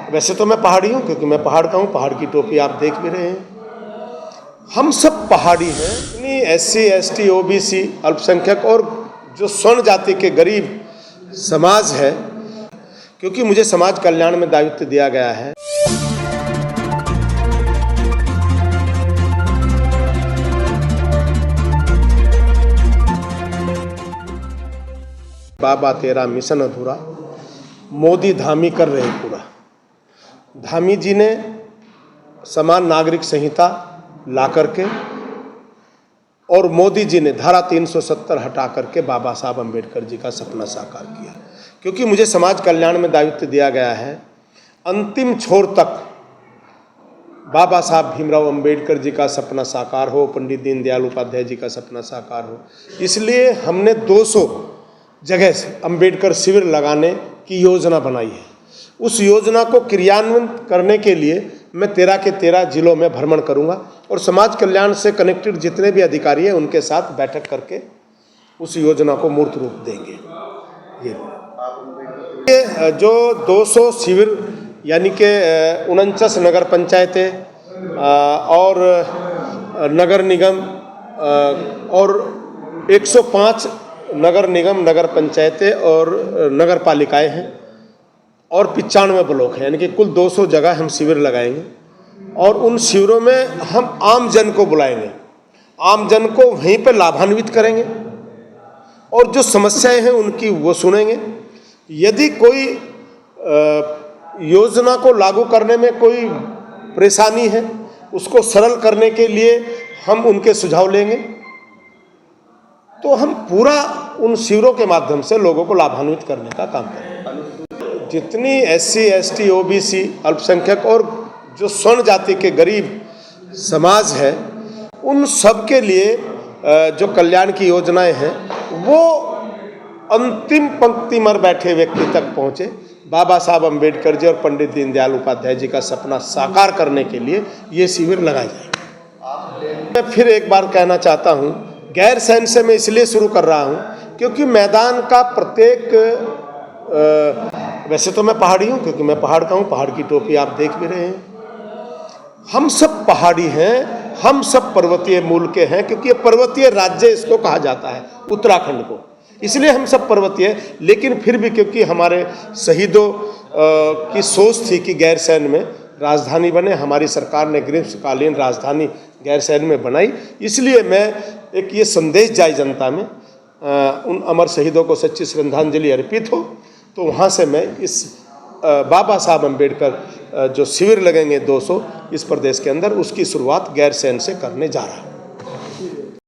वैसे तो मैं पहाड़ी हूँ, क्योंकि मैं पहाड़ का हूँ, पहाड़ की टोपी आप देख भी रहे हैं। हम सब पहाड़ी हैं। इतनी SC ST OBC अल्पसंख्यक और जो स्वर्ण जाति के गरीब समाज है, क्योंकि मुझे समाज कल्याण में दायित्व दिया गया है। बाबा तेरा मिशन अधूरा, मोदी धामी कर रहे पूरा। धामी जी ने समान नागरिक संहिता ला करके और मोदी जी ने धारा 370 हटा करके बाबा साहब अम्बेडकर जी का सपना साकार किया। क्योंकि मुझे समाज कल्याण में दायित्व दिया गया है, अंतिम छोर तक बाबा साहब भीमराव अम्बेडकर जी का सपना साकार हो, पंडित दीनदयाल उपाध्याय जी का सपना साकार हो। इसलिए हमने 200 जगह से अम्बेडकर शिविर लगाने की योजना बनाई है। उस योजना को क्रियान्वित करने के लिए मैं 13 के 13 जिलों में भ्रमण करूंगा और समाज कल्याण से कनेक्टेड जितने भी अधिकारी हैं उनके साथ बैठक करके उस योजना को मूर्त रूप देंगे। ये जो 200 शिविर यानी कि 49 नगर पंचायतें और नगर निगम और 105 नगर निगम, नगर पंचायतें और नगर पालिकाएँ हैं और 95 ब्लॉक है, यानी कि कुल 200 जगह हम शिविर लगाएंगे। और उन शिविरों में हम आम जन को बुलाएंगे, आम जन को वहीं पर लाभान्वित करेंगे और जो समस्याएं हैं उनकी वो सुनेंगे। यदि कोई योजना को लागू करने में कोई परेशानी है, उसको सरल करने के लिए हम उनके सुझाव लेंगे। तो हम पूरा उन शिविरों के माध्यम से लोगों को लाभान्वित करने का काम करेंगे। जितनी SC ST OBC अल्पसंख्यक और जो स्वर्ण जाति के गरीब समाज है, उन सब के लिए जो कल्याण की योजनाएं हैं वो अंतिम पंक्ति में बैठे व्यक्ति तक पहुँचे। बाबा साहब अम्बेडकर जी और पंडित दीनदयाल उपाध्याय जी का सपना साकार करने के लिए ये शिविर लगाए जाएंगे। मैं फिर एक बार कहना चाहता हूँ, गैरसैंण से मैं इसलिए शुरू कर रहा हूँ क्योंकि मैदान का प्रत्येक वैसे तो मैं पहाड़ी हूँ, क्योंकि मैं पहाड़ का हूँ, पहाड़ की टोपी आप देख भी रहे हैं। हम सब पहाड़ी हैं, हम सब पर्वतीय मूल के हैं, क्योंकि ये पर्वतीय राज्य इसको कहा जाता है, उत्तराखंड को, इसलिए हम सब पर्वतीय। लेकिन फिर भी क्योंकि हमारे शहीदों की सोच थी कि गैरसैंण में राजधानी बने, हमारी सरकार ने ग्रीष्मकालीन राजधानी गैरसैंण में बनाई, इसलिए मैं एक ये संदेश जाए जनता में, उन अमर शहीदों को सच्ची श्रद्धांजलि अर्पित हो। तो वहाँ से मैं इस बाबा साहब अम्बेडकर जो शिविर लगेंगे 200 इस प्रदेश के अंदर, उसकी शुरुआत गैरसैंण से करने जा रहा हूँ।